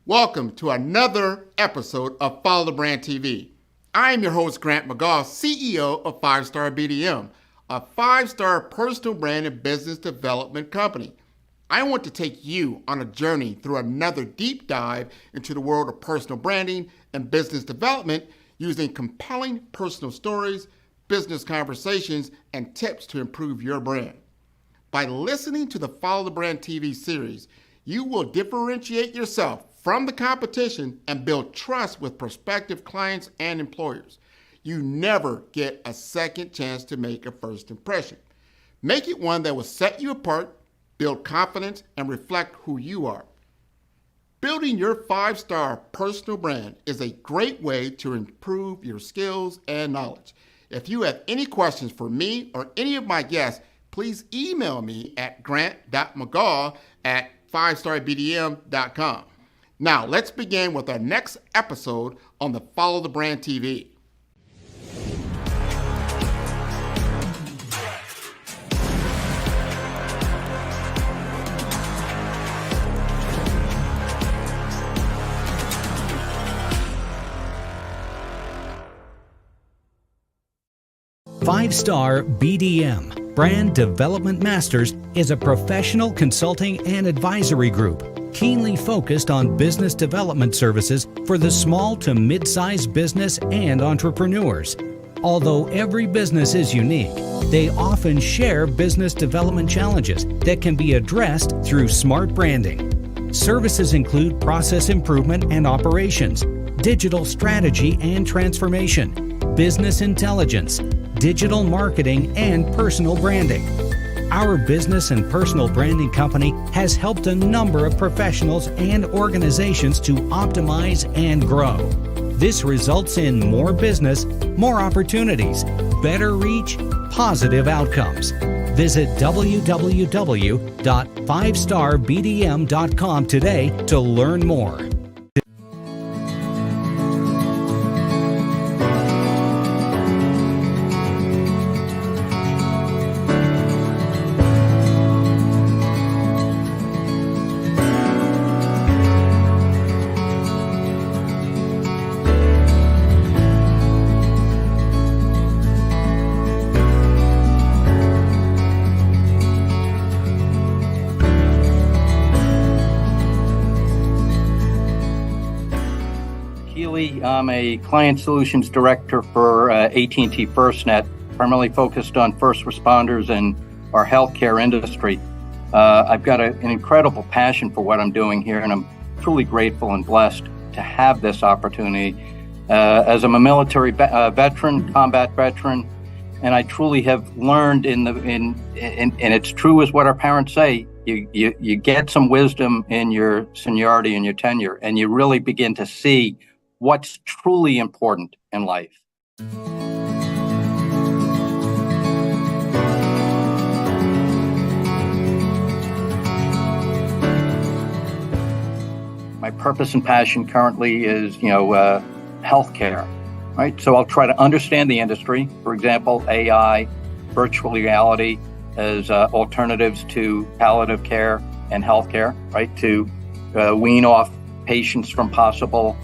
Welcome to another episode of Follow the Brand TV. I am your host, Grant.mcgaugh, CEO of 5-Star BDM, a 5-star personal brand and business development company. I want to take you on a journey through another deep dive into the world of personal branding and business development using compelling personal stories, business conversations, and tips to improve your brand. By listening to the Follow the Brand TV series, you will differentiate yourself from the competition and build trust with prospective clients and employers. You never get a second chance to make a first impression. Make it one that will set you apart, build confidence, and reflect who you are. Building your 5-star personal brand is a great way to improve your skills and knowledge. If you have any questions for me or any of my guests, please email me at grant.mcgaugh@5starbdm.com. Now, let's begin with our next episode on the Follow the Brand TV. Five-Star BDM, Brand Development Masters, is a professional consulting and advisory group keenly focused on business development services for the small to mid-sized business and entrepreneurs. Although every business is unique, they often share business development challenges that can be addressed through smart branding. Services include process improvement and operations, digital strategy and transformation, business intelligence, digital marketing, and personal branding. Our business and personal branding company has helped a number of professionals and organizations to optimize and grow. This results in more business, more opportunities, better reach, positive outcomes. Visit www.5starbdm.com today to learn more. I'm a client solutions director for AT&T FirstNet, primarily focused on first responders and our healthcare industry. I've got an incredible passion for what I'm doing here, and I'm truly grateful and blessed to have this opportunity. As I'm a military veteran, combat veteran, and I truly have learned and it's true as what our parents say, you get some wisdom in your seniority and your tenure, and you really begin to see what's truly important in life. My purpose and passion currently is, healthcare, right? So I'll try to understand the industry, for example, AI, virtual reality as alternatives to palliative care and healthcare, right? To wean off patients from possible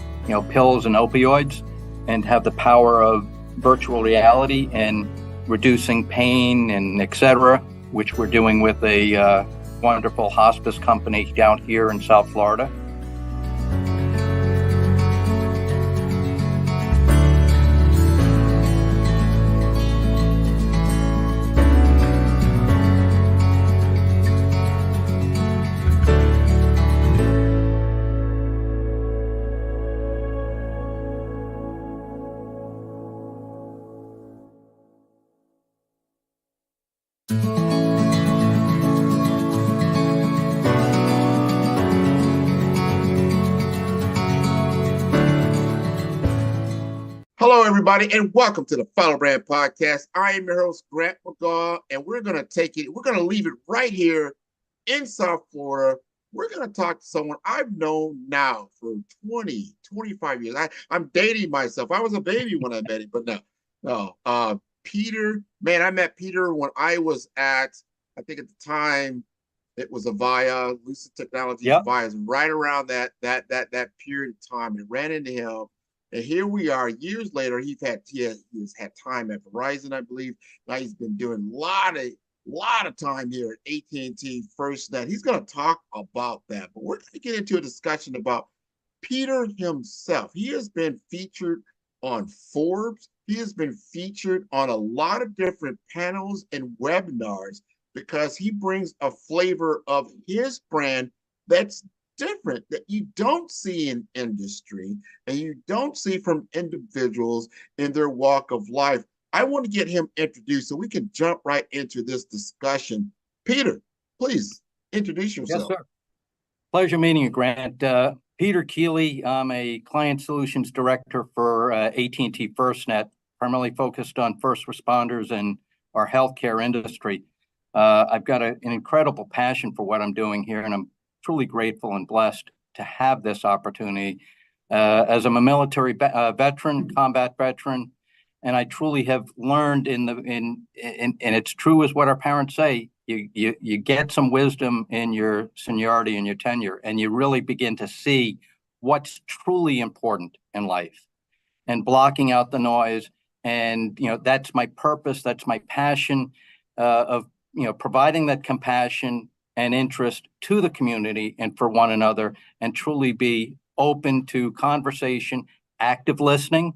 pills and opioids, and have the power of virtual reality and reducing pain and et cetera, which we're doing with a wonderful hospice company down here in South Florida. Hello, everybody, and welcome to the Follow Brand Podcast. I am your host, Grant.mcgaugh, and we're going to leave it right here in South Florida. We're going to talk to someone I've known now for 20, 25 years. I'm dating myself. I was a baby when I met him, but no. Peter, man, I met Peter when I was at, I think at the time, It was Avaya, Lucid Technologies, Yep. Avaya, right around that period of time. It ran into him. And here we are years later. He's had time at Verizon, I believe. Now he's been doing a lot of time here at AT&T FirstNet. He's going to talk about that. But we're going to get into a discussion about Peter himself. He has been featured on Forbes. He has been featured on a lot of different panels and webinars because he brings a flavor of his brand that's different, that you don't see in industry and you don't see from individuals in their walk of life. I want to get him introduced so we can jump right into this discussion. Peter, please introduce Yes, yourself. sir. Pleasure meeting you, Grant. Peter Keiley. I'm a client solutions director for AT&T FirstNet, primarily focused on first responders and our healthcare industry. I've got an incredible passion for what I'm doing here, and I'm truly grateful and blessed to have this opportunity. As I'm a military veteran, combat veteran, and I truly have learned and it's true as what our parents say. You get some wisdom in your seniority and your tenure, and you really begin to see what's truly important in life, and blocking out the noise. And that's my purpose. That's my passion of providing that compassion and interest to the community and for one another, and truly be open to conversation, active listening,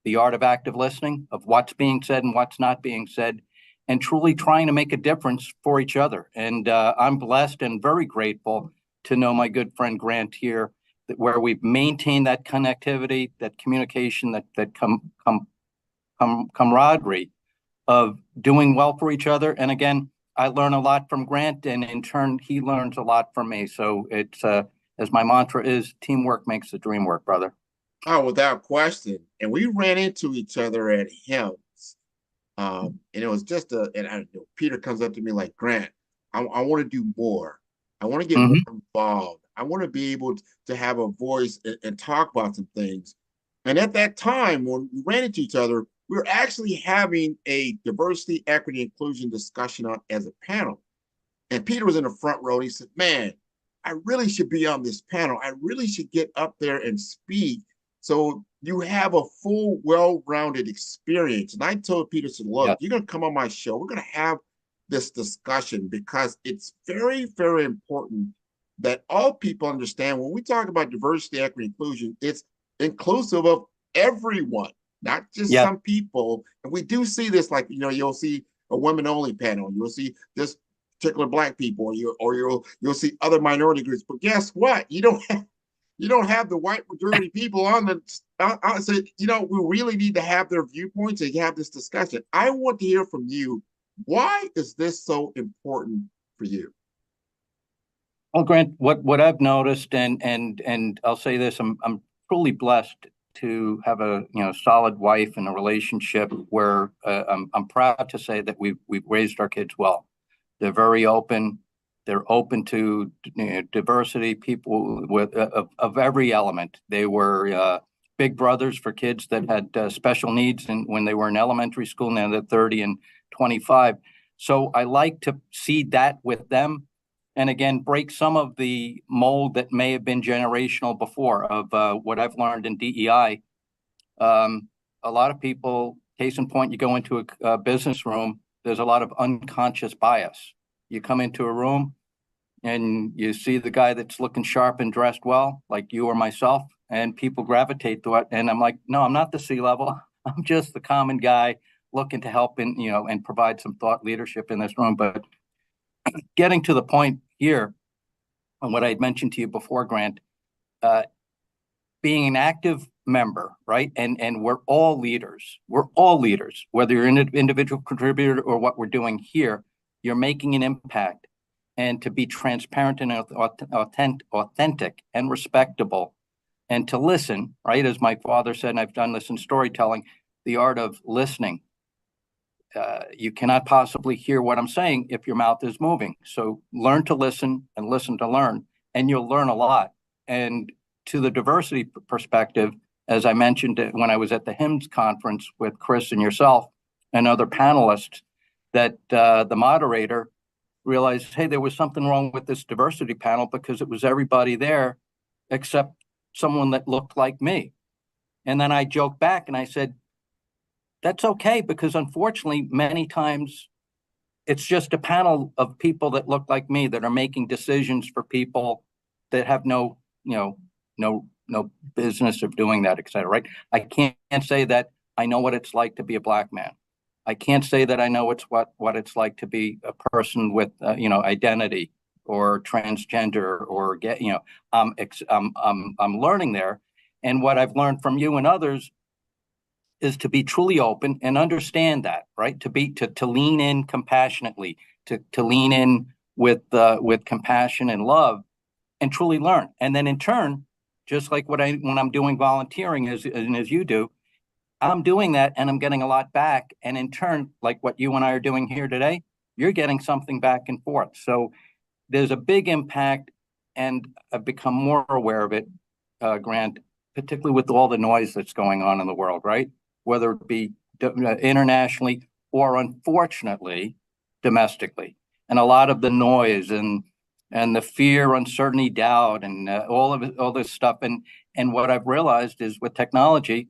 the art of active listening, of what's being said and what's not being said, and truly trying to make a difference for each other. And I'm blessed and very grateful to know my good friend Grant here, where we've maintained that connectivity, that communication, that camaraderie of doing well for each other. And again, I learn a lot from Grant, and in turn, he learns a lot from me. So it's, as my mantra is, teamwork makes the dream work, brother. Oh, without question. And we ran into each other at Helms. And it was Peter comes up to me like, Grant, I want to do more. I want to get more involved. I want to be able to have a voice and talk about some things. And at that time, when we ran into each other, we were actually having a diversity, equity, inclusion discussion as a panel. And Peter was in the front row. And he said, man, I really should be on this panel. I really should get up there and speak so you have a full, well-rounded experience. And I told Peter, look, you're going to come on my show. We're going to have this discussion because it's very, very important that all people understand when we talk about diversity, equity, inclusion, it's inclusive of everyone, not just some people. And we do see this, like, you'll see a women-only panel. You'll see this particular Black people, or you'll see other minority groups. But guess what? You don't have the white majority people on the. So we really need to have their viewpoints and have this discussion. I want to hear from you. Why is this so important for you? Well, Grant, what I've noticed, and I'll say this, I'm truly blessed to have a solid wife and a relationship where I'm proud to say that we've raised our kids well. They're very open. They're open to diversity, people of every element. They were big brothers for kids that had special needs, and when they were in elementary school, now they're 30 and 25. So I like to see that with them, and again, break some of the mold that may have been generational before of what I've learned in DEI. A lot of people, case in point, you go into a business room, there's a lot of unconscious bias. You come into a room and you see the guy that's looking sharp and dressed well, like you or myself, and people gravitate to it. And I'm like, no, I'm not the C-level. I'm just the common guy looking to help and provide some thought leadership in this room. But getting to the point here, and what I had mentioned to you before, Grant, being an active member, right? And we're all leaders. We're all leaders, whether you're an individual contributor or what we're doing here. You're making an impact, and to be transparent and authentic and respectable, and to listen, right? As my father said, and I've done this in storytelling, the art of listening. You cannot possibly hear what I'm saying if your mouth is moving. So learn to listen and listen to learn, and you'll learn a lot. And to the diversity perspective, as I mentioned when I was at the HIMSS conference with Chris and yourself and other panelists, that the moderator realized, hey, there was something wrong with this diversity panel because it was everybody there except someone that looked like me. And then I joked back and I said, that's okay, because unfortunately, many times it's just a panel of people that look like me that are making decisions for people that have no business of doing that, et cetera, right? I can't say that I know what it's like to be a Black man. I can't say that I know what it's like to be a person with identity or transgender or I'm learning there, and what I've learned from you and others is to be truly open and understand that, right? To lean in compassionately, to lean in with compassion and love, and truly learn. And then in turn, just like when I'm doing volunteering as you do, I'm doing that and I'm getting a lot back. And in turn, like what you and I are doing here today, you're getting something back and forth. So there's a big impact, and I've become more aware of it, Grant, particularly with all the noise that's going on in the world, right? Whether it be internationally or, unfortunately, domestically. And a lot of the noise and the fear, uncertainty, doubt, and all this stuff. And what I've realized is with technology,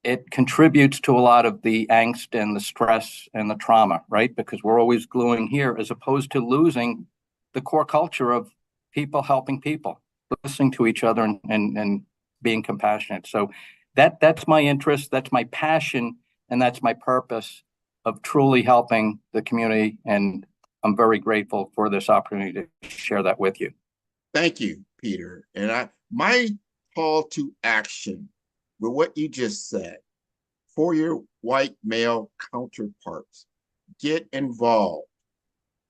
it contributes to a lot of the angst and the stress and the trauma, right? Because we're always gluing here, as opposed to losing the core culture of people helping people, listening to each other, and being compassionate. So that's my interest, that's my passion, and that's my purpose of truly helping the community. And I'm very grateful for this opportunity to share that with you. Thank you, Peter. And my call to action with what you just said, for your white male counterparts, get involved.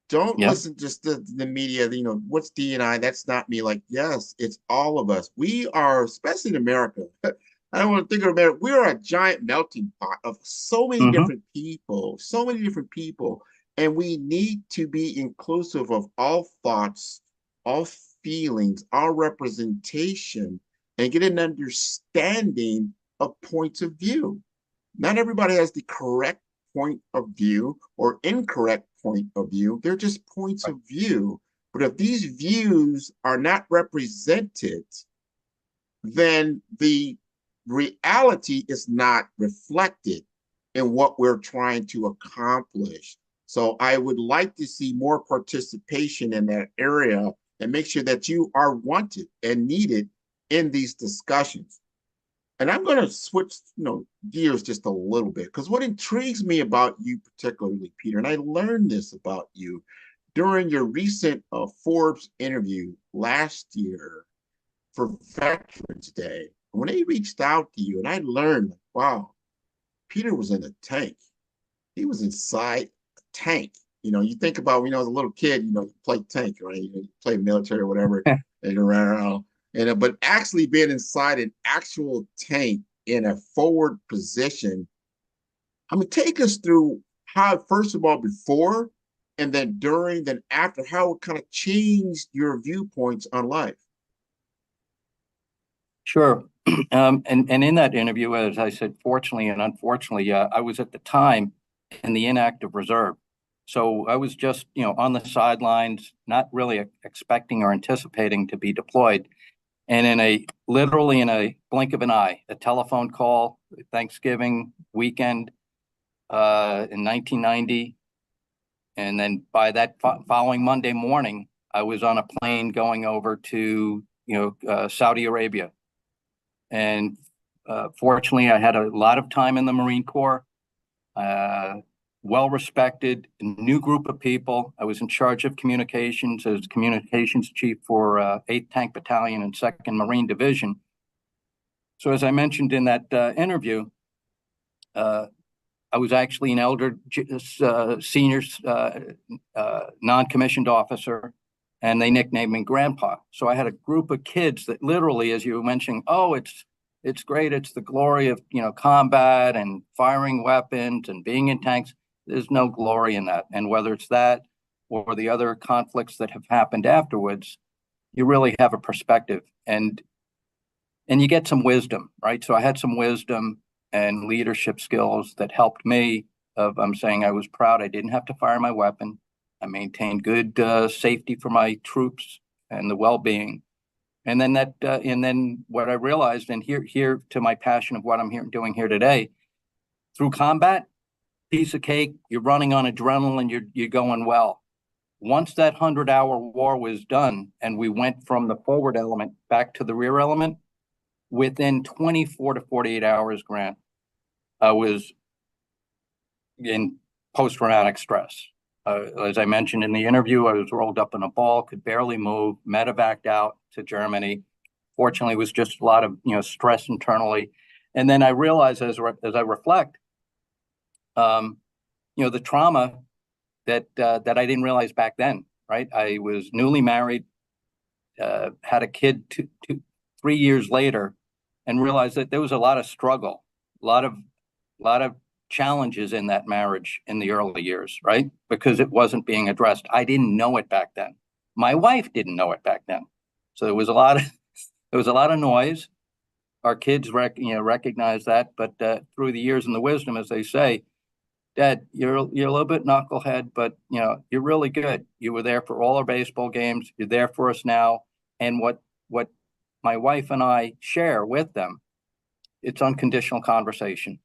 Don't listen just to the media, what's D&I? That's not me. Like, yes, it's all of us. We are, especially in America, I don't want to think of America, we're a giant melting pot of so many different people, and we need to be inclusive of all thoughts, all feelings, all representation, and get an understanding of points of view. Not everybody has the correct point of view or incorrect point of view. They're just points of view. But if these views are not represented, then the reality is not reflected in what we're trying to accomplish. So I would like to see more participation in that area and make sure that you are wanted and needed in these discussions. And I'm going to switch, gears just a little bit, because what intrigues me about you particularly, Peter, and I learned this about you during your recent Forbes interview last year for Veterans Day, when they reached out to you, and I learned, wow, Peter was in a tank. He was inside a tank. You think about when I was a little kid, you play tank, right? You play military or whatever, and you ran around. But actually being inside an actual tank in a forward position, take us through how, first of all, before, and then during, then after, how it kind of changed your viewpoints on life. Sure. And in that interview, as I said, fortunately and unfortunately, I was at the time in the inactive reserve. So I was just, on the sidelines, not really expecting or anticipating to be deployed. And literally in a blink of an eye, a telephone call, Thanksgiving weekend in 1990. And then by that following Monday morning, I was on a plane going over to, Saudi Arabia. And fortunately, I had a lot of time in the Marine Corps, well-respected, new group of people. I was in charge of communications as communications chief for 8th Tank Battalion and 2nd Marine Division. So as I mentioned in that interview, I was actually an elder senior non-commissioned officer, and they nicknamed me Grandpa. So I had a group of kids that literally, as you were mentioning, it's great, it's the glory of combat and firing weapons and being in tanks. There's no glory in that. And whether it's that or the other conflicts that have happened afterwards, you really have a perspective and you get some wisdom, right? So I had some wisdom and leadership skills that helped me. I'm saying I was proud I didn't have to fire my weapon. I maintained good safety for my troops and the well-being. And then what I realized, and here to my passion of what I'm doing here today, through combat, piece of cake, you're running on adrenaline, you're going well. Once that 100-hour war was done and we went from the forward element back to the rear element, within 24 to 48 hours, Grant, I was in post-traumatic stress. As I mentioned in the interview, I was rolled up in a ball, could barely move, medevaced out to Germany. Fortunately, it was just a lot of stress internally. And then I realized as I reflect, the trauma that I didn't realize back then, right? I was newly married, had a kid 3 years later, and realized that there was a lot of struggle, a lot of challenges in that marriage in the early years, right? Because it wasn't being addressed. I didn't know it back then. My wife didn't know it back then. So there was a lot of noise. Our kids recognize that, but through the years and the wisdom, as they say, Dad, you're a little bit knucklehead, but you're really good. You were there for all our baseball games. You're there for us now. And what my wife and I share with them, it's unconditional conversation,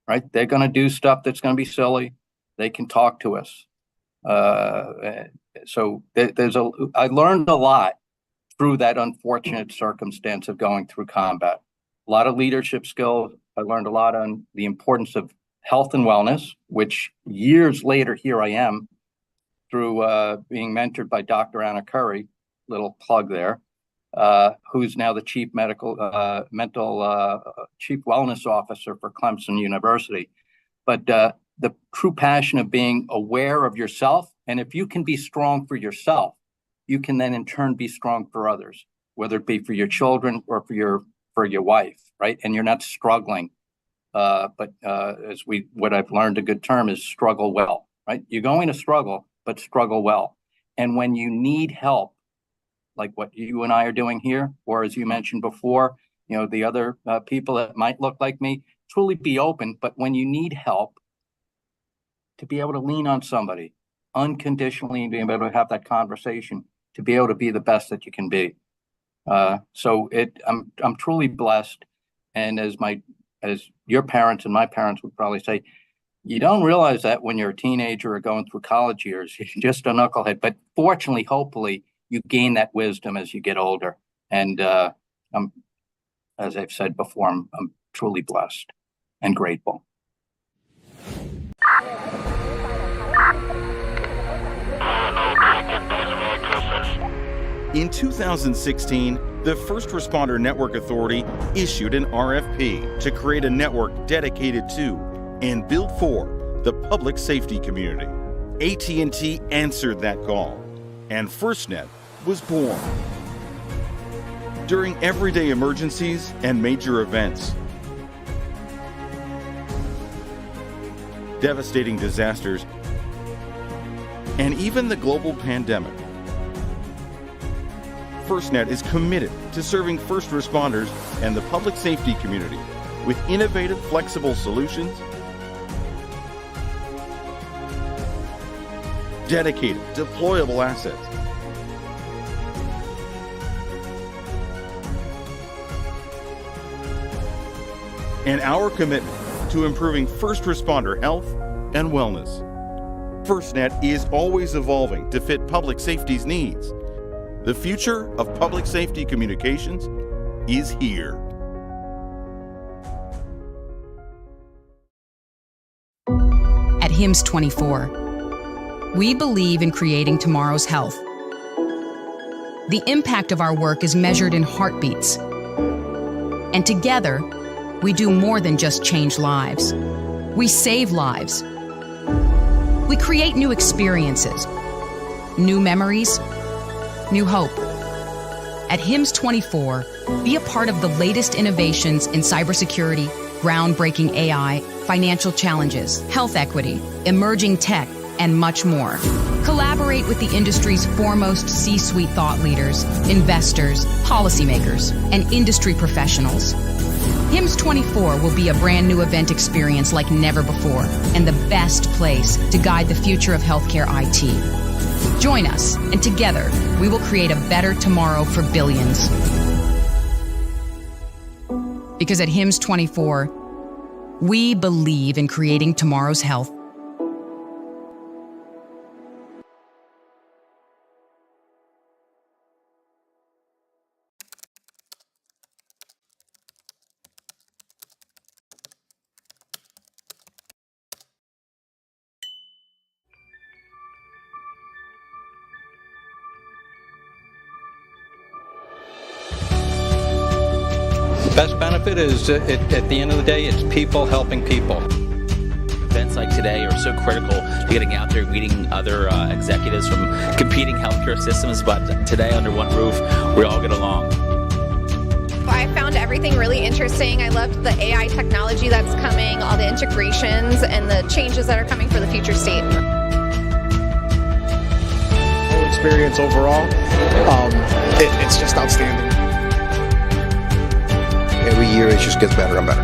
right? They're going to do stuff that's going to be silly. They can talk to us. So I learned a lot through that unfortunate circumstance of going through combat. A lot of leadership skills. I learned a lot on the importance of health and wellness, which years later, here I am through being mentored by Dr. Anna Curry, little plug there, who's now the chief chief wellness officer for Clemson University. But the true passion of being aware of yourself, and if you can be strong for yourself, you can then in turn be strong for others, whether it be for your children or for your wife, right? And you're not struggling. But what I've learned a good term is struggle well, right? You're going to struggle, but struggle well. And when you need help, like what you and I are doing here, or as you mentioned before, the other people that might look like me, truly be open. But when you need help, to be able to lean on somebody unconditionally and being able to have that conversation, to be able to be the best that you can be. So I'm truly blessed. And as your parents and my parents would probably say, you don't realize that when you're a teenager or going through college years, you're just a knucklehead. But fortunately, hopefully, you gain that wisdom as you get older. And as I've said before, I'm truly blessed and grateful. In 2016, the First Responder Network Authority issued an RFP to create a network dedicated to and built for the public safety community. AT&T answered that call, and FirstNet was born. During everyday emergencies and major events, devastating disasters, and even the global pandemic, FirstNet is committed to serving first responders and the public safety community with innovative, flexible solutions, dedicated, deployable assets, and our commitment to improving first responder health and wellness. FirstNet is always evolving to fit public safety's needs. The future of public safety communications is here. At HIMSS 24, we believe in creating tomorrow's health. The impact of our work is measured in heartbeats. And together, we do more than just change lives. We save lives. We create new experiences, new memories, new hope. At HIMSS 24, be a part of the latest innovations in cybersecurity, groundbreaking AI, financial challenges, health equity, emerging tech, and much more. Collaborate with the industry's foremost C-suite thought leaders, investors, policymakers, and industry professionals. HIMSS 24 will be a brand new event experience like never before, and the best place to guide the future of healthcare IT. Join us, and together, we will create a better tomorrow for billions. Because at HIMSS 24, we believe in creating tomorrow's health. Best benefit is, at the end of the day, it's people helping people. Events like today are so critical to getting out there, meeting other executives from competing healthcare systems, but today under one roof, we all get along. I found everything really interesting. I loved the AI technology that's coming, all the integrations and the changes that are coming for the future state. Whole experience overall, it's just outstanding. Every year it just gets better and better.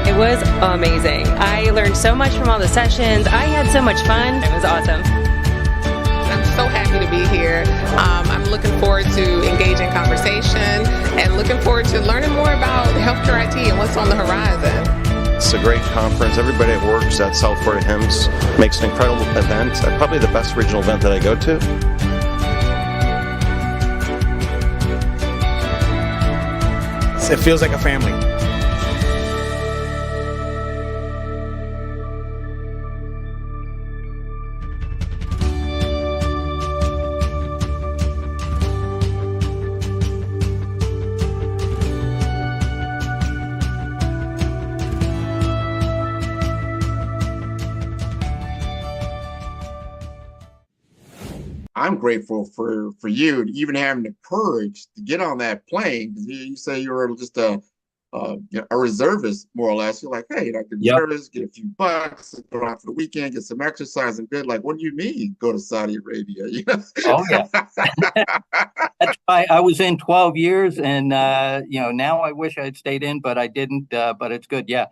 It was amazing. I learned so much from all the sessions. I had so much fun. It was awesome. I'm so happy to be here. I'm looking forward to engaging conversation and looking forward to learning more about healthcare IT and what's on the horizon. It's a great conference. Everybody that works at South Florida HIMSS makes an incredible event. Probably the best regional event that I go to. It feels like a family. I'm grateful for you even having the courage to get on that plane. You say you were just a reservist, more or less. You're like, hey, I can service, get a few bucks, go out for the weekend, get some exercise and good. Like, what do you mean go to Saudi Arabia? You know? Oh yeah, that's why I was in 12 years, and now I wish I had stayed in, but I didn't. But it's good. Yeah,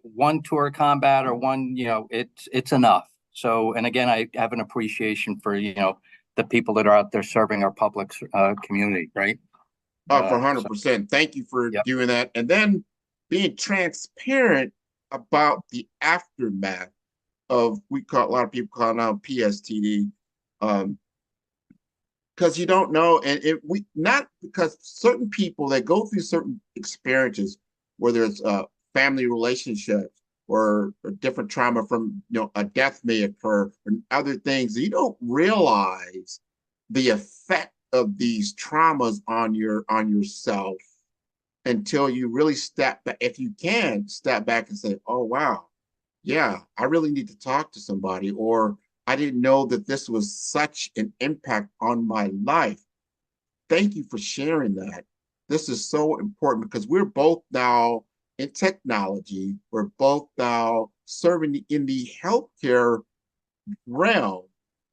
one tour of combat or one, it's enough. So, and again, I have an appreciation for, the people that are out there serving our public community, right? Oh, for 100%. Thank you for doing that. And then being transparent about the aftermath of, a lot of people call it now PSTD, because you don't know. And not because certain people that go through certain experiences, whether it's family relationships, or different trauma from, a death may occur and other things. You don't realize the effect of these traumas on yourself until you really step back. If you can step back and say, oh, wow, yeah, I really need to talk to somebody, or I didn't know that this was such an impact on my life. Thank you for sharing that. This is so important because we're both now in technology. We're both now serving in the healthcare realm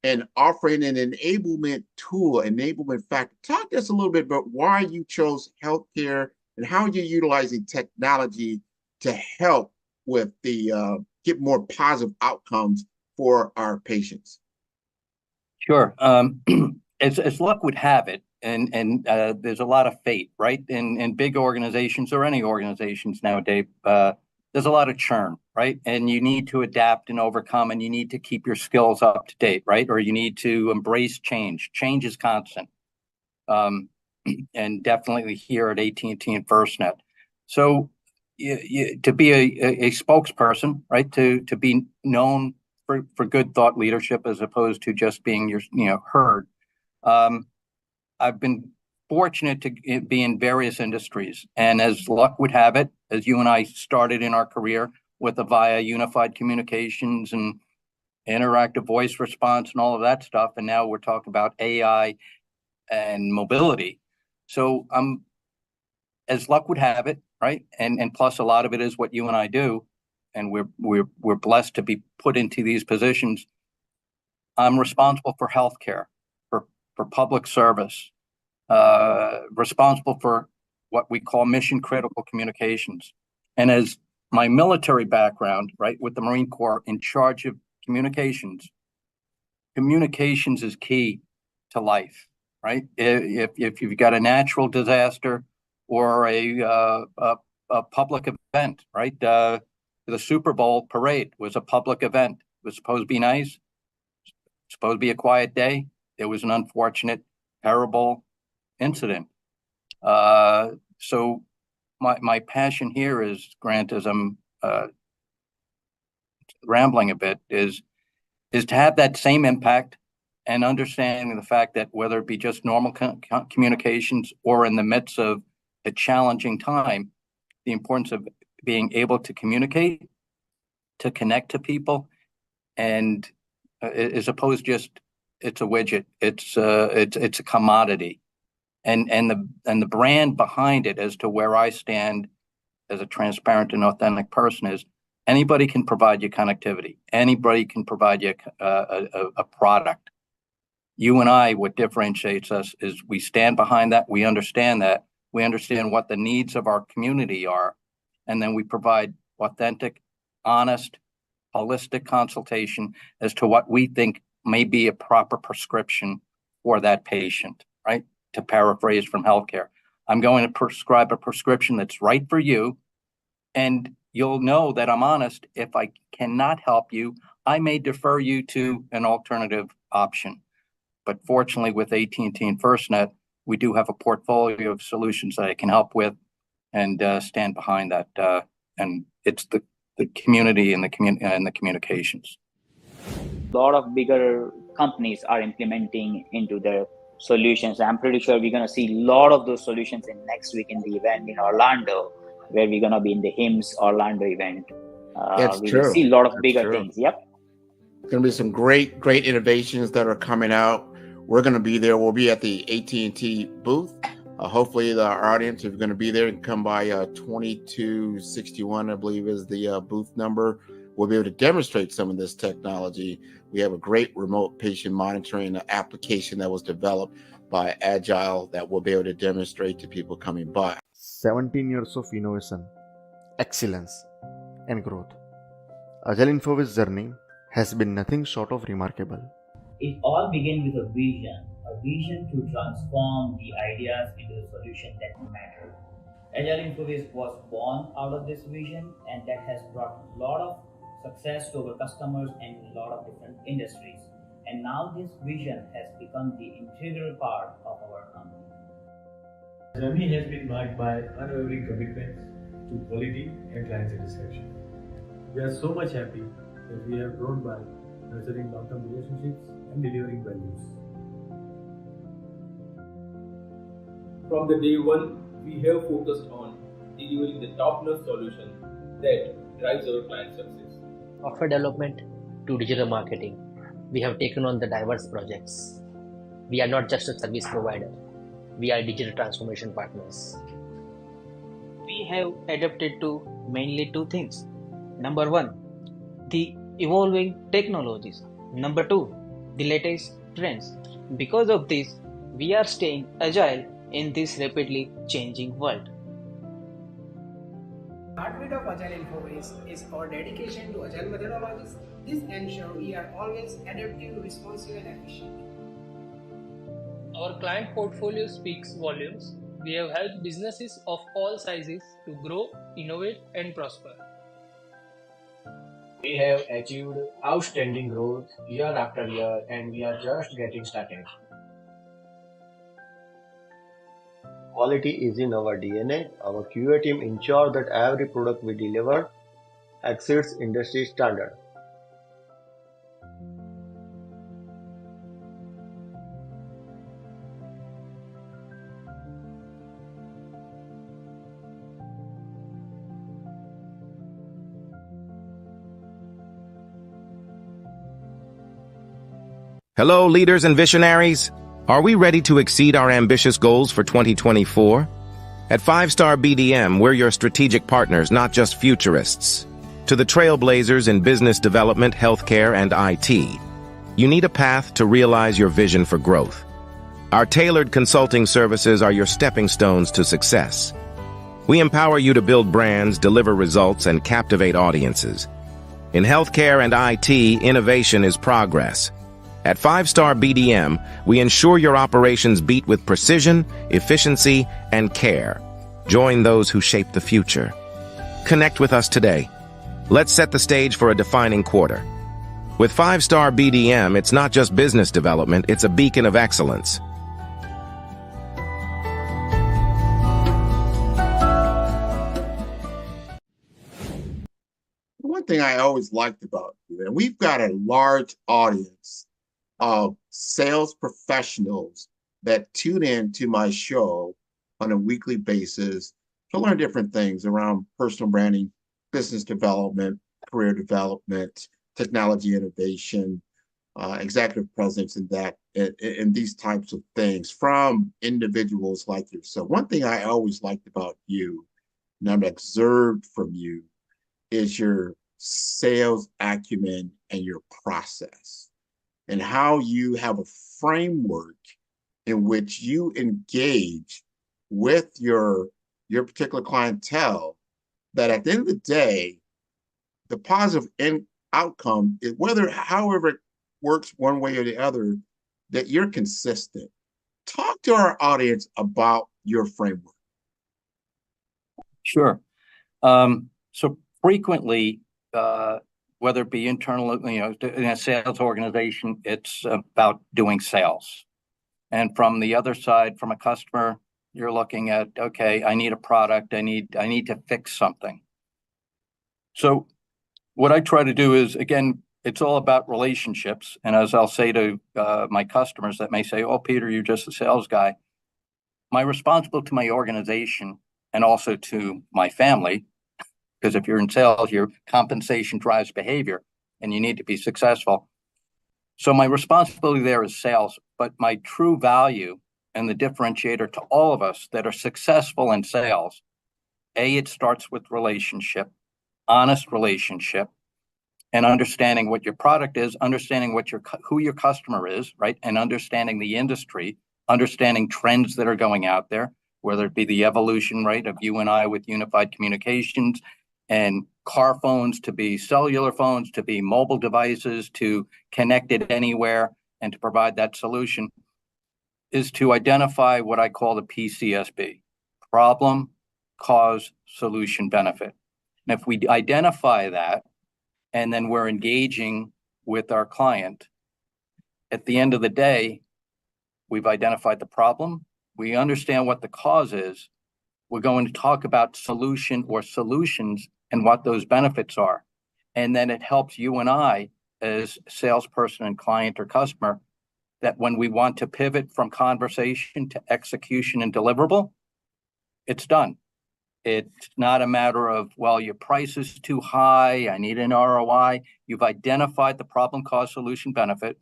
and offering an enablement tool, enablement factor. Talk to us a little bit about why you chose healthcare and how you're utilizing technology to help with the get more positive outcomes for our patients. Sure. As luck would have it, and there's a lot of fate, right? In big organizations or any organizations nowadays, there's a lot of churn, right? And you need to adapt and overcome, and you need to keep your skills up to date, right? Or you need to embrace change. Change is constant, and definitely here at AT&T and FirstNet. So to be a spokesperson, right? To be known for good thought leadership as opposed to just being heard. I've been fortunate to be in various industries, and as luck would have it, as you and I started in our career with via unified communications and interactive voice response and all of that stuff, and now we're talking about AI and mobility. So as luck would have it, right? And plus a lot of it is what you and I do, and we're blessed to be put into these positions. I'm responsible for healthcare, for public service, responsible for what we call mission critical communications. And as my military background, right, with the Marine Corps in charge of communications, communications is key to life, right? If you've got a natural disaster or a public event, right? The Super Bowl parade was a public event. It was supposed to be nice, supposed to be a quiet day. There was an unfortunate, terrible incident. So my passion here is, Grant, as I'm rambling a bit, is to have that same impact and understanding the fact that whether it be just normal communications or in the midst of a challenging time, the importance of being able to communicate, to connect to people, and as opposed just it's a widget, it's a commodity, and the brand behind it as to where I stand as a transparent and authentic person is anybody can provide you connectivity, anybody can provide you a product. You and I, what differentiates us is we stand behind that, we understand what the needs of our community are, and then we provide authentic, honest, holistic consultation as to what we think may be a proper prescription for that patient, right? To paraphrase from healthcare, I'm going to prescribe a prescription that's right for you, and you'll know that I'm honest. If I cannot help you, I may defer you to an alternative option. But fortunately, with AT&T and FirstNet, we do have a portfolio of solutions that I can help with and stand behind that. And it's the community and the communications. A lot of bigger companies are implementing into their solutions. I'm pretty sure we're going to see a lot of those solutions in next week in the event in Orlando, where we're going to be in the HIMSS Orlando event. We will see a lot of bigger things. Yep. There's going to be some great innovations that are coming out. We're going to be there. We'll be at the AT&T booth. Hopefully our audience, if you're going to be there, can come by 2261, I believe is the booth number. We'll be able to demonstrate some of this technology. We have a great remote patient monitoring application that was developed by Agile that we'll be able to demonstrate to people coming by. 17 years of innovation, excellence, and growth. Agile Infoway's journey has been nothing short of remarkable. It all began with a vision to transform the ideas into the solution that matter. Agile Infoway was born out of this vision, and that has brought a lot of success to our customers and a lot of different industries. And now this vision has become the integral part of our company. The journey has been marked by unwavering commitment to quality and client satisfaction. We are so much happy that we have grown by nurturing long-term relationships and delivering values. From the day one, we have focused on delivering the top-notch solution that drives our client success. Software development to digital marketing, we have taken on the diverse projects. We are not just a service provider, we are digital transformation partners. We have adapted to mainly two things. Number one, the evolving technologies. Number two, the latest trends. Because of this, we are staying agile in this rapidly changing world. The heartbeat of Agile Infoway is our dedication to agile methodologies. This ensures we are always adaptive, responsive, and efficient. Our client portfolio speaks volumes. We have helped businesses of all sizes to grow, innovate, and prosper. We have achieved outstanding growth year after year, and we are just getting started. Quality is in our DNA. Our QA team ensures that every product we deliver exceeds industry standard. Hello, leaders and visionaries. Are we ready to exceed our ambitious goals for 2024? At 5-Star BDM, we're your strategic partners, not just futurists. To the trailblazers in business development, healthcare, and IT, you need a path to realize your vision for growth. Our tailored consulting services are your stepping stones to success. We empower you to build brands, deliver results, and captivate audiences. In healthcare and IT, innovation is progress. At 5-Star BDM, we ensure your operations beat with precision, efficiency, and care. Join those who shape the future. Connect with us today. Let's set the stage for a defining quarter. With 5-Star BDM, it's not just business development, it's a beacon of excellence. One thing I always liked about you, and we've got a large audience of sales professionals that tune in to my show on a weekly basis to learn different things around personal branding, business development, career development, technology innovation, executive presence, and these types of things from individuals like yourself. One thing I always liked about you, and I've observed from you, is your sales acumen and your process, and how you have a framework in which you engage with your particular clientele, that at the end of the day, the positive outcome is, however it works one way or the other, that you're consistent. Talk to our audience about your framework. Sure. So frequently, whether it be internal, in a sales organization, it's about doing sales. And from the other side, from a customer, you're looking at, okay, I need a product, I need to fix something. So what I try to do is, again, it's all about relationships. And as I'll say to my customers that may say, oh, Peter, you're just a sales guy. My responsibility to my organization and also to my family, because if you're in sales, your compensation drives behavior and you need to be successful. So my responsibility there is sales, but my true value and the differentiator to all of us that are successful in sales, it starts with relationship, honest relationship, and understanding what your product is, understanding who your customer is, right? And understanding the industry, understanding trends that are going out there, whether it be the evolution, right, of you and I with unified communications, and car phones to be cellular phones, to be mobile devices, to connected anywhere, and to provide that solution, is to identify what I call the PCSB, problem, cause, solution, benefit. And if we identify that, and then we're engaging with our client, at the end of the day, we've identified the problem, we understand what the cause is, we're going to talk about solution or solutions and what those benefits are. And then it helps you and I as salesperson and client or customer, that when we want to pivot from conversation to execution and deliverable, it's done. It's not a matter of, well, your price is too high, I need an ROI. You've identified the problem, cause, solution, benefit,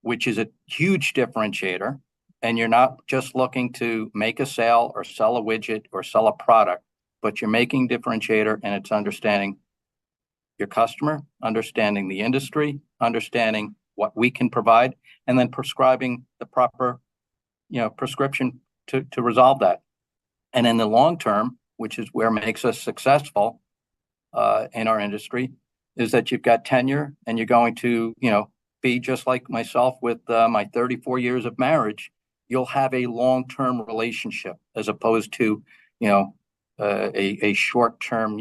which is a huge differentiator. And you're not just looking to make a sale or sell a widget or sell a product, but you're making differentiator, and it's understanding your customer, understanding the industry, understanding what we can provide, and then prescribing the proper, prescription to resolve that. And in the long term, which is where makes us successful in our industry, is that you've got tenure, and you're going to, be just like myself with my 34 years of marriage. You'll have a long-term relationship as opposed to, a short-term,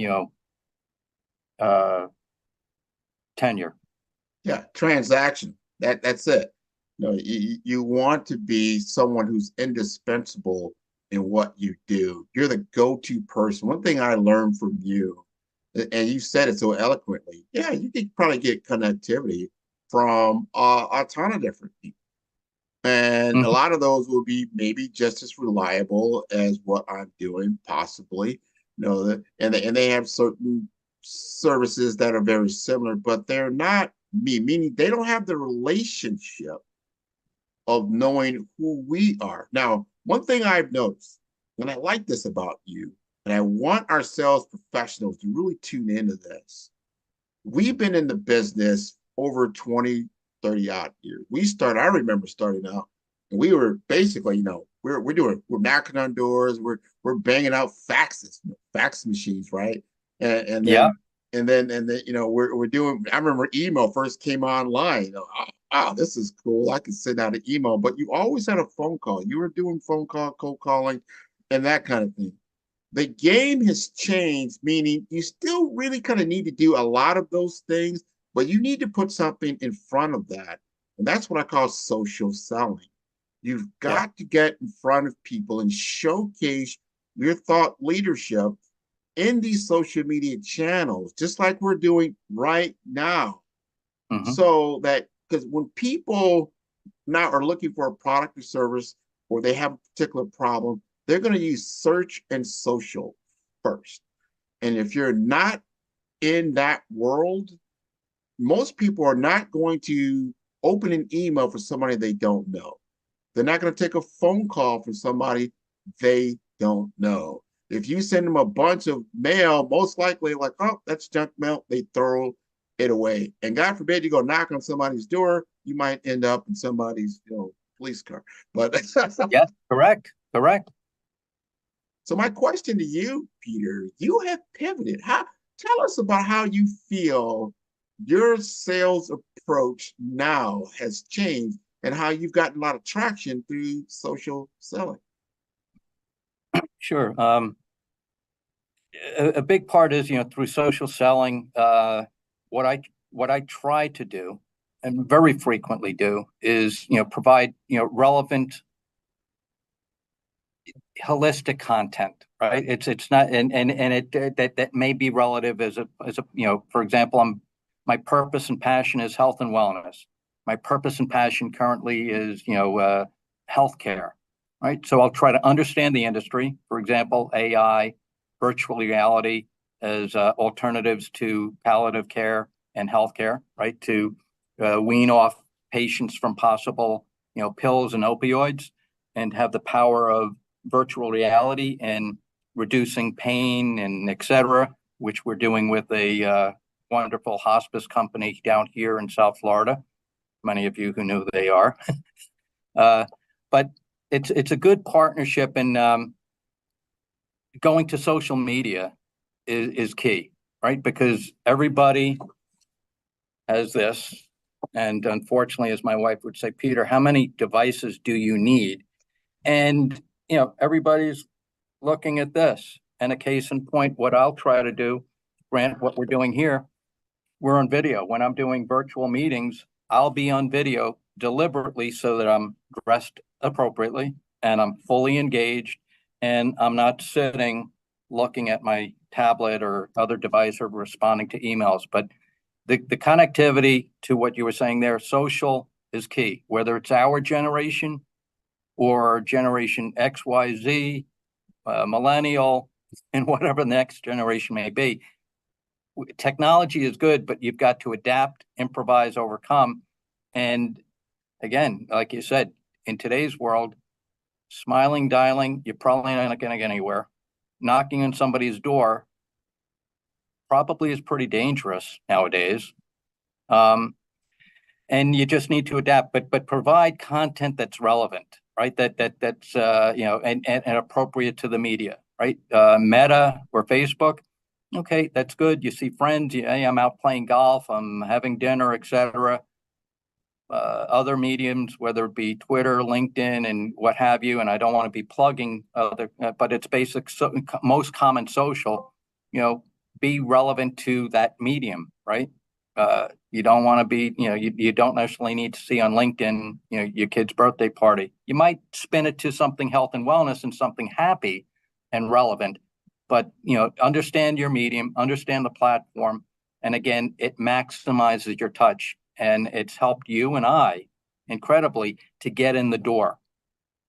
tenure. Yeah, transaction. That's it. You want to be someone who's indispensable in what you do. You're the go-to person. One thing I learned from you, and you said it so eloquently, yeah, you can probably get connectivity from a ton of different people. And a lot of those will be maybe just as reliable as what I'm doing, possibly. And they have certain services that are very similar, but they're not me, meaning they don't have the relationship of knowing who we are. Now, one thing I've noticed, and I like this about you, and I want our sales professionals to really tune into this. We've been in the business over 20, 30 odd years. I remember starting out, and we were basically, we're knocking on doors, we're banging out faxes, fax machines, right? And then we're doing. I remember email first came online. wow, this is cool. I can send out an email, but you always had a phone call. You were doing phone call, cold calling, and that kind of thing. The game has changed, meaning you still really kind of need to do a lot of those things, but you need to put something in front of that. And that's what I call social selling. You've got to get in front of people and showcase your thought leadership in these social media channels, just like we're doing right now. So that, because when people now are looking for a product or service, or they have a particular problem, they're going to use search and social first. And if you're not in that world, most people are not going to open an email for somebody they don't know. They're not going to take a phone call from somebody they don't know. If you send them a bunch of mail, most likely like, oh, that's junk mail, they throw it away. And God forbid you go knock on somebody's door, you might end up in somebody's, police car. But yes, correct. So my question to you, Peter, you have pivoted. Tell us about how you feel your sales approach now has changed and how you've gotten a lot of traction through social selling. Sure. A big part is, through social selling, what I try to do and very frequently do is, provide, relevant, holistic content, right? It's not, and it that may be relative as a, for example, my purpose and passion is health and wellness. My purpose and passion currently is, healthcare, right? So I'll try to understand the industry, for example, AI, virtual reality as alternatives to palliative care and healthcare, right? To wean off patients from possible, pills and opioids, and have the power of virtual reality and reducing pain and et cetera, which we're doing with a wonderful hospice company down here in South Florida. Many of you who know who they are. But it's a good partnership, and going to social media is key, right? Because everybody has this, and unfortunately, as my wife would say, Peter, how many devices do you need? And everybody's looking at this. And a case in point, what I'll try to do, Grant, what we're doing here, we're on video. When I'm doing virtual meetings, I'll be on video deliberately so that I'm dressed appropriately and I'm fully engaged, and I'm not sitting looking at my tablet or other device or responding to emails. But the connectivity to what you were saying there, social is key, whether it's our generation or generation X, Y, Z, millennial, and whatever the next generation may be. Technology is good, but you've got to adapt, improvise, overcome. And again, like you said, in today's world, smiling, dialing, you're probably not going to get anywhere. Knocking on somebody's door probably is pretty dangerous nowadays. And you just need to adapt, but provide content that's relevant, right? That's and appropriate to the media, right? Meta or Facebook, okay, that's good. You see friends, hey, I'm out playing golf, I'm having dinner, etc. Other mediums, whether it be Twitter, LinkedIn, and what have you, and I don't want to be plugging other, but it's basic, most common social, be relevant to that medium, right? You don't want to be, you don't necessarily need to see on LinkedIn, your kid's birthday party. You might spin it to something health and wellness and something happy and relevant, but, understand your medium, understand the platform. And again, it maximizes your touch, and it's helped you and I incredibly to get in the door.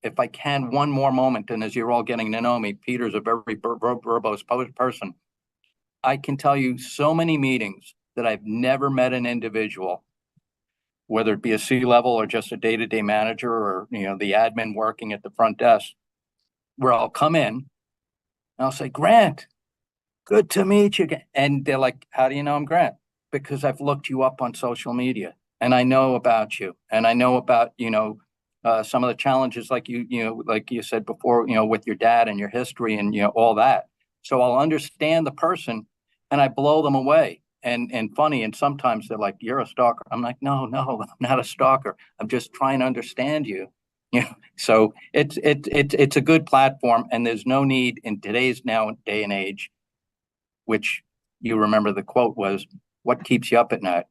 If I can, one more moment, and as you're all getting to know me, Peter's a very verbose person. I can tell you so many meetings that I've never met an individual, whether it be a C-level or just a day-to-day manager or, the admin working at the front desk, where I'll come in and I'll say, Grant, good to meet you. And they're like, how do you know I'm Grant? Because I've looked you up on social media and I know about you, and I know about, some of the challenges like like you said before, with your dad and your history and, all that. So I'll understand the person and I blow them away. and funny. And sometimes they're like, "You're a stalker." I'm like, "No, I'm not a stalker. I'm just trying to understand you." So it's a good platform, and there's no need in today's day and age, which you remember the quote was, "What keeps you up at night?"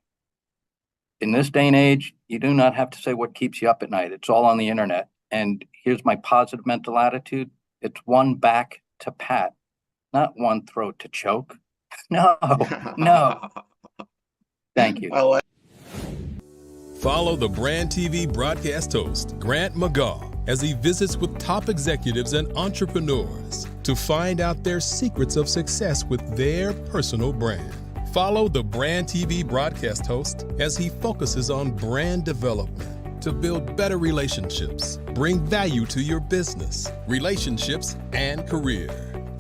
In this day and age, you do not have to say what keeps you up at night. It's all on the internet. And here's my positive mental attitude. It's one back to pat, not one throat to choke. No. Thank you. Follow the Brand TV broadcast host, Grant McGaugh, as he visits with top executives and entrepreneurs to find out their secrets of success with their personal brand. Follow the Brand TV broadcast host as he focuses on brand development to build better relationships, bring value to your business, relationships, and career.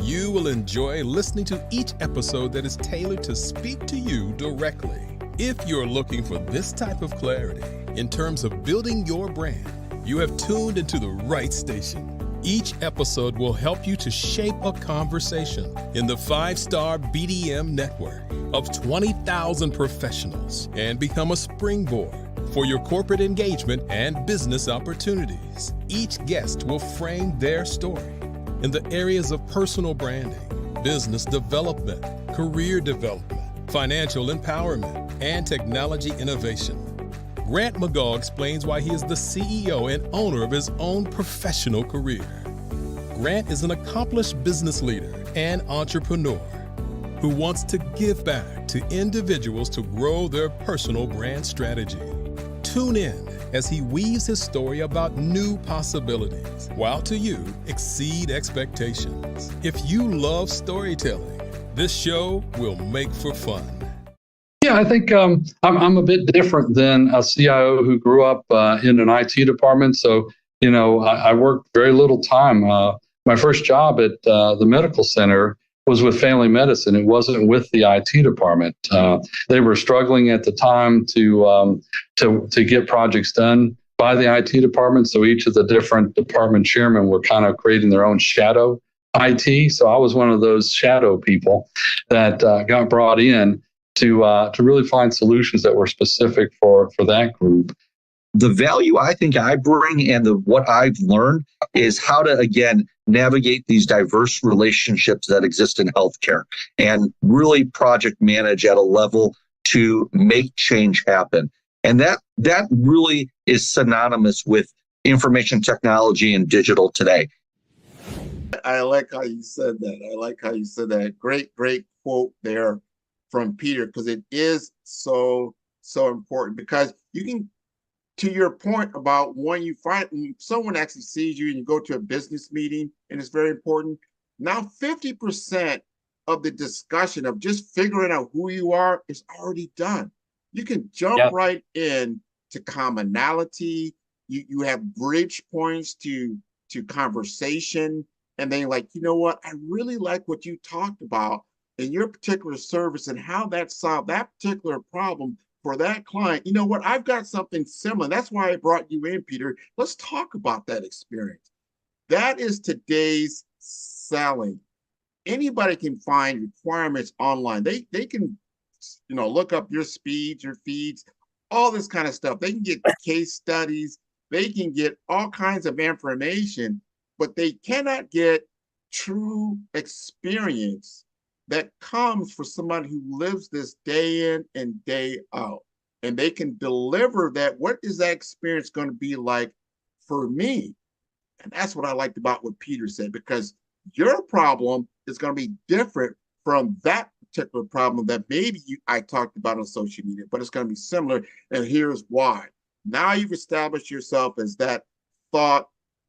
You will enjoy listening to each episode that is tailored to speak to you directly. If you're looking for this type of clarity in terms of building your brand, you have tuned into the right station. Each episode will help you to shape a conversation in the 5-star BDM network of 20,000 professionals and become a springboard for your corporate engagement and business opportunities. Each guest will frame their story in the areas of personal branding, business development, career development, financial empowerment, and technology innovation. Grant McGaugh explains why he is the CEO and owner of his own professional career. Grant is an accomplished business leader and entrepreneur who wants to give back to individuals to grow their personal brand strategy. Tune in as he weaves his story about new possibilities, while to you exceed expectations. If you love storytelling, this show will make for fun. Yeah, I think I'm a bit different than a CIO who grew up in an IT department. So, I worked very little time. My first job at the medical center was with family medicine. It wasn't with the IT department. They were struggling at the time to get projects done by the IT department. So each of the different department chairmen were kind of creating their own shadow IT. So I was one of those shadow people that got brought in to really find solutions that were specific for that group. The value I think I bring and what I've learned is how to, again, navigate these diverse relationships that exist in healthcare and really project manage at a level to make change happen. And that really is synonymous with information technology and digital today. I like how you said that. Great quote there from Peter, because it is so important, because you can, to your point about when someone actually sees you and you go to a business meeting, and it's very important. Now 50% of the discussion of just figuring out who you are is already done. You can jump right in to commonality. You have bridge points to conversation, and then like, you know what, I really like what you talked about in your particular service and how that solved that particular problem for that client. You know what, I've got something similar. That's why I brought you in, Peter. Let's talk about that experience. That is today's selling. Anybody can find requirements online. They can, look up your speeds, your feeds, all this kind of stuff. They can get case studies. They can get all kinds of information, but they cannot get true experience that comes for somebody who lives this day in and day out. And they can deliver that. What is that experience going to be like for me? And that's what I liked about what Peter said, because your problem is going to be different from that particular problem that maybe I talked about on social media, but it's going to be similar. And here's why. Now you've established yourself as that thought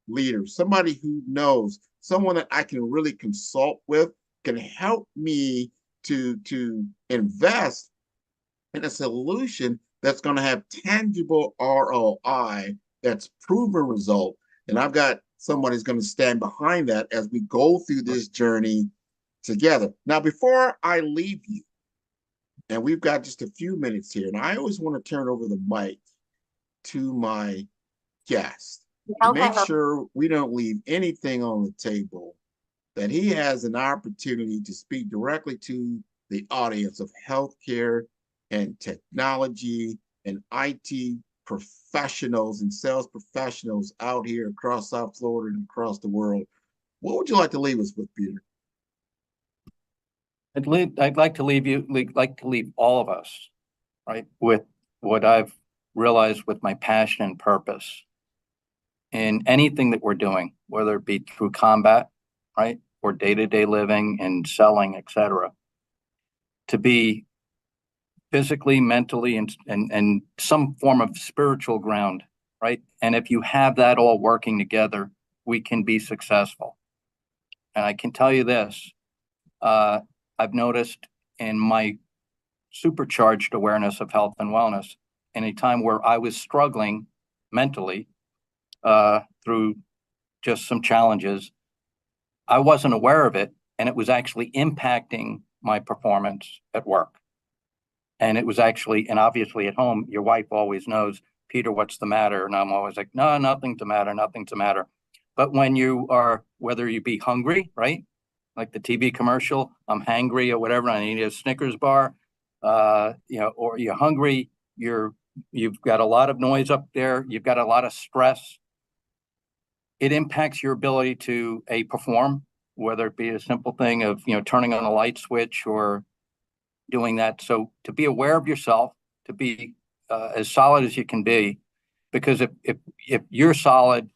leader, somebody who knows, someone that I can really consult with, can help me to invest in a solution that's going to have tangible ROI, that's proven result. And I've got someone who's going to stand behind that as we go through this journey together. Now, before I leave you, and we've got just a few minutes here, and I always want to turn over the mic to my guest to make sure we don't leave anything on the table, that he has an opportunity to speak directly to the audience of healthcare and technology and IT professionals and sales professionals out here across South Florida and across the world. What would you like to leave us with, Peter? I'd like to leave all of us, right, with what I've realized with my passion and purpose in anything that we're doing, whether it be through combat, right, or day-to-day living and selling, etc. To be physically, mentally, and some form of spiritual ground, right? And if you have that all working together, we can be successful. And I can tell you this, I've noticed in my supercharged awareness of health and wellness, in a time where I was struggling mentally through just some challenges, I wasn't aware of it, and it was actually impacting my performance at work. And it was actually, and obviously at home, your wife always knows, Peter, what's the matter? And I'm always like, no, nothing's the matter, nothing's the matter. But when you are, whether you be hungry, right? Like the TV commercial, I'm hangry or whatever, I need a Snickers bar, or you're hungry, you've got a lot of noise up there, you've got a lot of stress. It impacts your ability to perform, whether it be a simple thing of, turning on a light switch or doing that. So to be aware of yourself, to be as solid as you can be, because if you're solid,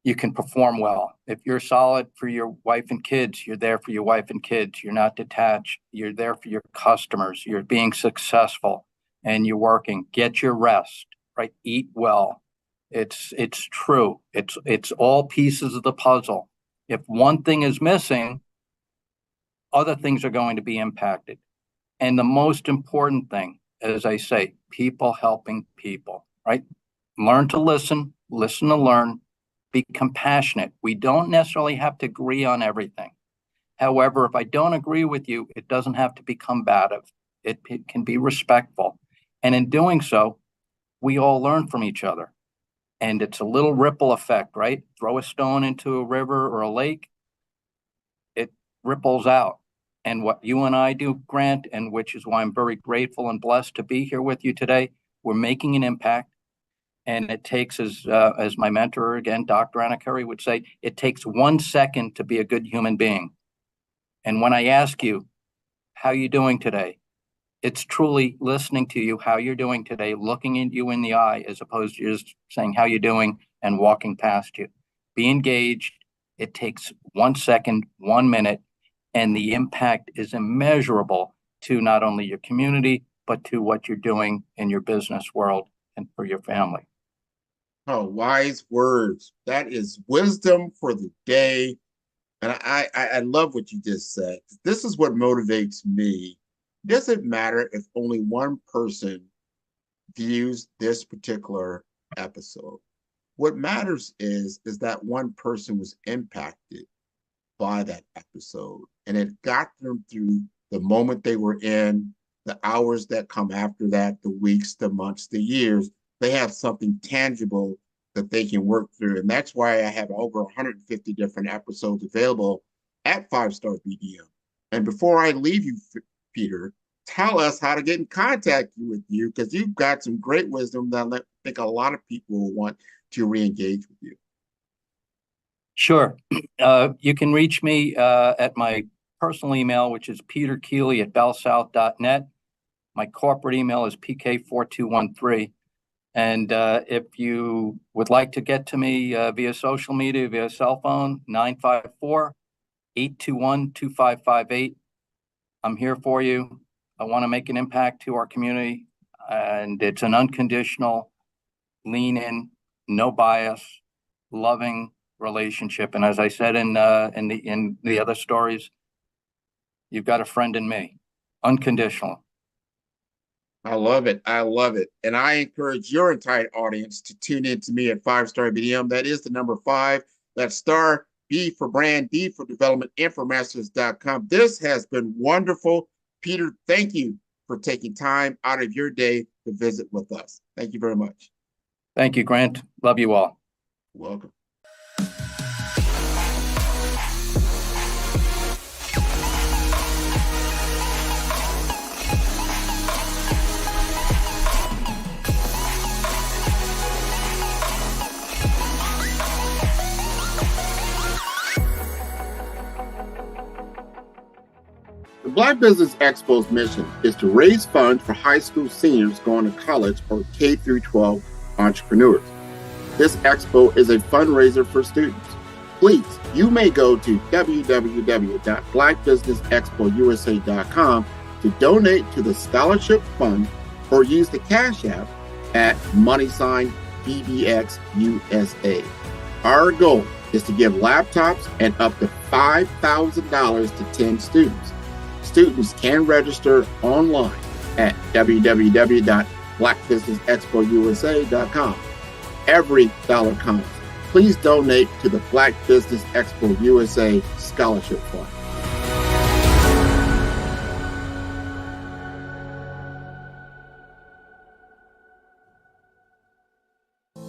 you can perform well. If you're solid for your wife and kids, you're there for your wife and kids. You're not detached. You're there for your customers. You're being successful and you're working. Get your rest, right? Eat well. It's true. It's all pieces of the puzzle. If one thing is missing, other things are going to be impacted. And the most important thing, as I say, people helping people, right? Learn to listen to learn, be compassionate. We don't necessarily have to agree on everything. However, if I don't agree with you, it doesn't have to be combative. It can be respectful. And in doing so, we all learn from each other. And it's a little ripple effect, right? Throw a stone into a river or a lake, it ripples out. And what you and I do, Grant, and which is why I'm very grateful and blessed to be here with you today, we're making an impact. And it takes, as my mentor, again, Dr. Anna Curry would say, it takes 1 second to be a good human being. And when I ask you, how you doing today? It's truly listening to you, how you're doing today, looking at you in the eye, as opposed to just saying how you doing and walking past you. Be engaged. It takes 1 second, 1 minute, and the impact is immeasurable to not only your community, but to what you're doing in your business world and for your family. Oh, wise words. That is wisdom for the day. And I love what you just said. This is what motivates me. It doesn't matter if only one person views this particular episode. What matters is that one person was impacted by that episode, and it got them through the moment they were in, the hours that come after that, the weeks, the months, the years. They have something tangible that they can work through. And that's why I have over 150 different episodes available at 5-Star BDM. And before I leave you, Peter, tell us how to get in contact with you, because you've got some great wisdom that I think a lot of people will want to re-engage with you. Sure. You can reach me at my personal email, which is peterkeiley@bellsouth.net. My corporate email is pk4213. And if you would like to get to me via social media, via cell phone, 954-821-2558. I'm here for you. I want to make an impact to our community, and it's an unconditional, lean in, no bias, loving relationship. And as I said in the other stories, you've got a friend in me, unconditional. I love it. I love it. And I encourage your entire audience to tune in to me at 5-Star BDM. That is the number 5. That's star, B for brand, D for development, infomasters.com. This has been wonderful. Peter, thank you for taking time out of your day to visit with us. Thank you very much. Thank you, Grant. Love you all. Welcome. Black Business Expo's mission is to raise funds for high school seniors going to college or K through 12 entrepreneurs. This expo is a fundraiser for students. Please, you may go to www.blackbusinessexpousa.com to donate to the scholarship fund or use the Cash App at $BBXUSA. Our goal is to give laptops and up to $5,000 to 10 students. Students can register online at www.blackbusinessexpousa.com. Every dollar counts. Please donate to the Black Business Expo USA Scholarship Fund.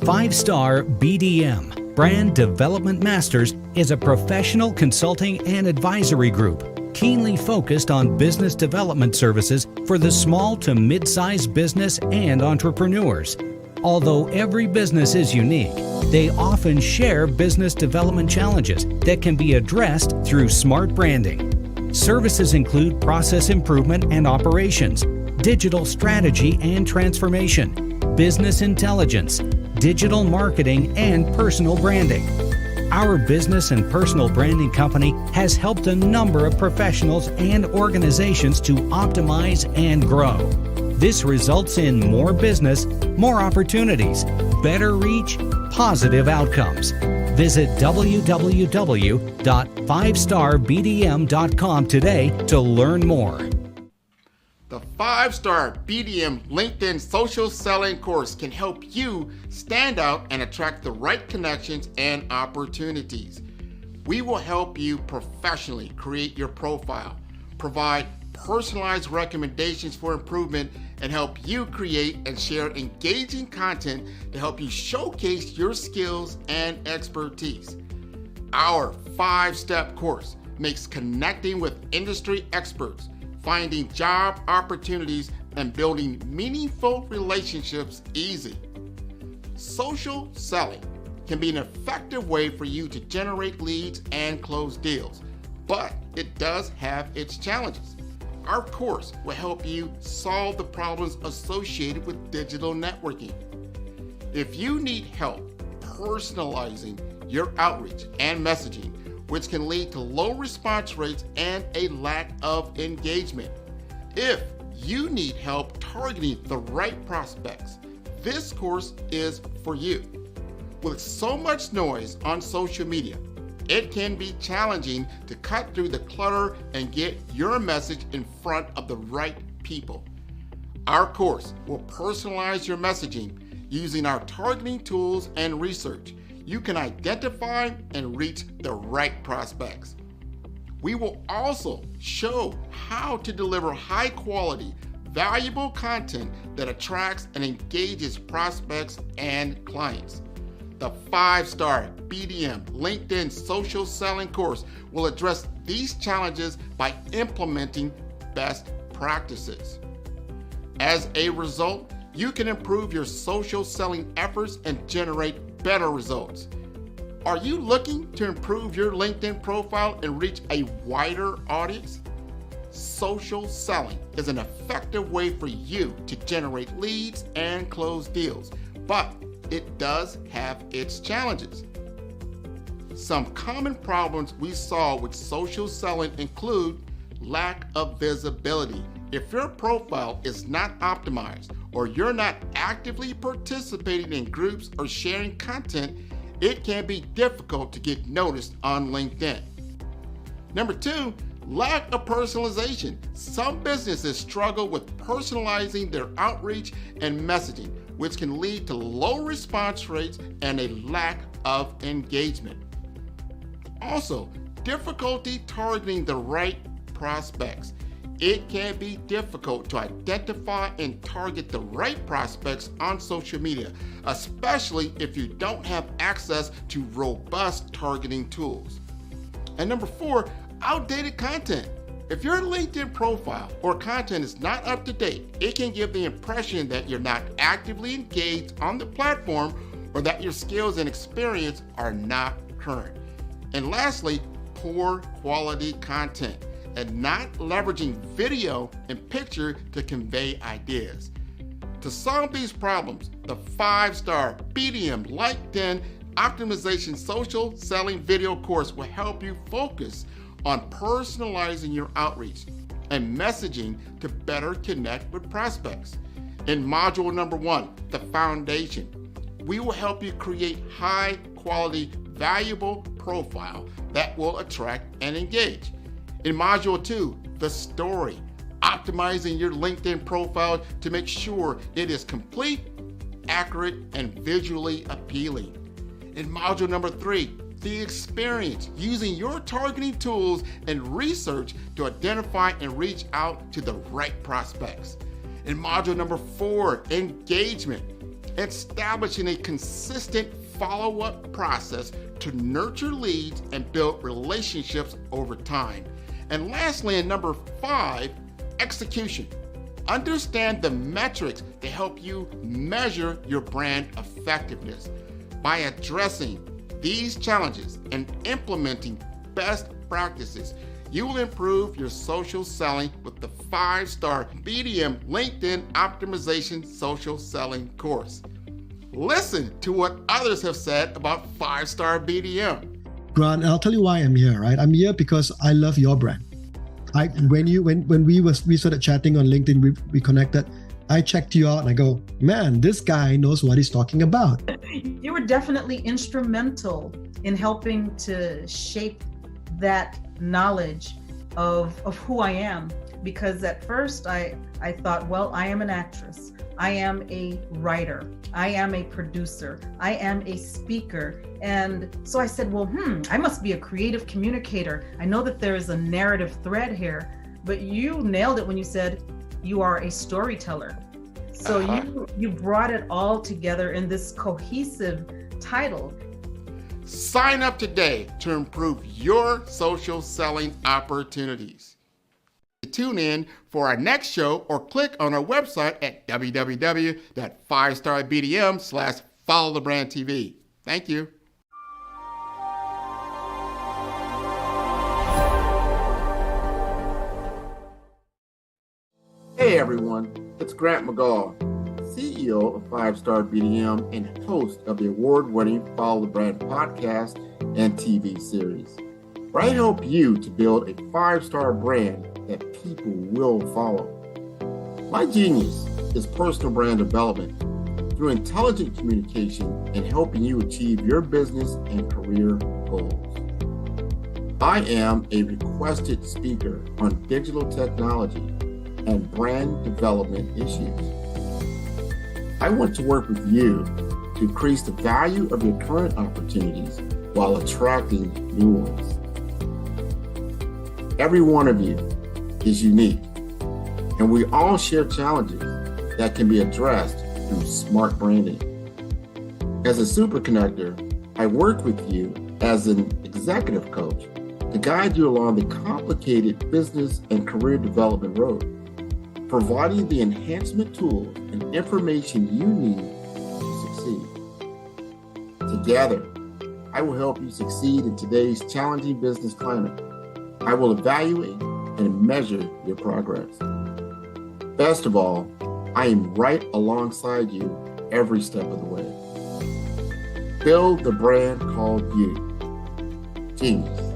Five-Star BDM, Brand Development Masters, is a professional consulting and advisory group keenly focused on business development services for the small to mid-sized business and entrepreneurs. Although every business is unique, they often share business development challenges that can be addressed through smart branding. Services include process improvement and operations, digital strategy and transformation, business intelligence, digital marketing, and personal branding. Our business and personal branding company has helped a number of professionals and organizations to optimize and grow. This results in more business, more opportunities, better reach, positive outcomes. Visit www.fivestarbdm.com today to learn more. The 5-Star BDM LinkedIn Social Selling course can help you stand out and attract the right connections and opportunities. We will help you professionally create your profile, provide personalized recommendations for improvement, and help you create and share engaging content to help you showcase your skills and expertise. Our 5-step course makes connecting with industry experts, finding job opportunities, and building meaningful relationships easy. Social selling can be an effective way for you to generate leads and close deals, but it does have its challenges. Our course will help you solve the problems associated with digital networking. If you need help personalizing your outreach and messaging, which can lead to low response rates and a lack of engagement. If you need help targeting the right prospects, this course is for you. With so much noise on social media, it can be challenging to cut through the clutter and get your message in front of the right people. Our course will personalize your messaging using our targeting tools and research. You can identify and reach the right prospects. We will also show how to deliver high quality, valuable content that attracts and engages prospects and clients. The 5-Star BDM LinkedIn Social Selling course will address these challenges by implementing best practices. As a result, you can improve your social selling efforts and generate better results. Are you looking to improve your LinkedIn profile and reach a wider audience? Social selling is an effective way for you to generate leads and close deals, but it does have its challenges. Some common problems we saw with social selling include lack of visibility. If your profile is not optimized or you're not actively participating in groups or sharing content, it can be difficult to get noticed on LinkedIn. Number 2, lack of personalization. Some businesses struggle with personalizing their outreach and messaging, which can lead to low response rates and a lack of engagement. Also, difficulty targeting the right prospects. It can be difficult to identify and target the right prospects on social media, especially if you don't have access to robust targeting tools. And number 4, outdated content. If your LinkedIn profile or content is not up to date, it can give the impression that you're not actively engaged on the platform or that your skills and experience are not current. And lastly, poor quality content. and not leveraging video and picture to convey ideas. To solve these problems, the 5-star BDM LinkedIn Optimization Social Selling Video course will help you focus on personalizing your outreach and messaging to better connect with prospects. In module number 1, the foundation, we will help you create high-quality, valuable profile that will attract and engage. In module 2, the story, optimizing your LinkedIn profile to make sure it is complete, accurate, and visually appealing. In module number 3, the experience, using your targeting tools and research to identify and reach out to the right prospects. In module number 4, engagement, establishing a consistent follow-up process to nurture leads and build relationships over time. And lastly, in number 5, execution. Understand the metrics to help you measure your brand effectiveness. By addressing these challenges and implementing best practices, you will improve your social selling with the 5-star BDM LinkedIn Optimization Social Selling course. Listen to what others have said about 5-star BDM. Grant, I'll tell you why I'm here, right? I'm here because I love your brand. When we started chatting on LinkedIn, we connected. I checked you out and I go, man, this guy knows what he's talking about. You were definitely instrumental in helping to shape that knowledge of who I am, because at first I thought, well, I am an actress, I am a writer, I am a producer, I am a speaker. And so I said, well, I must be a creative communicator. I know that there is a narrative thread here, but you nailed it when you said you are a storyteller. So you brought it all together in this cohesive title. Sign up today to improve your social selling opportunities. Tune in for our next show or click on our website at www.5starbdm/followthebrandtv. Thank you. Hey everyone, it's Grant McGaugh, CEO of 5-Star BDM and host of the award-winning Follow the Brand podcast and TV series, where I help you to build a 5-star brand that people will follow. My genius is personal brand development through intelligent communication and helping you achieve your business and career goals. I am a requested speaker on digital technology and brand development issues. I want to work with you to increase the value of your current opportunities while attracting new ones. Every one of you is unique, and we all share challenges that can be addressed through smart branding. As a super connector, I work with you as an executive coach to guide you along the complicated business and career development road, providing the enhancement tools and information you need to succeed. Together, I will help you succeed in today's challenging business climate. I will evaluate and measure your progress. Best of all, I am right alongside you every step of the way. Build the brand called you. Genius.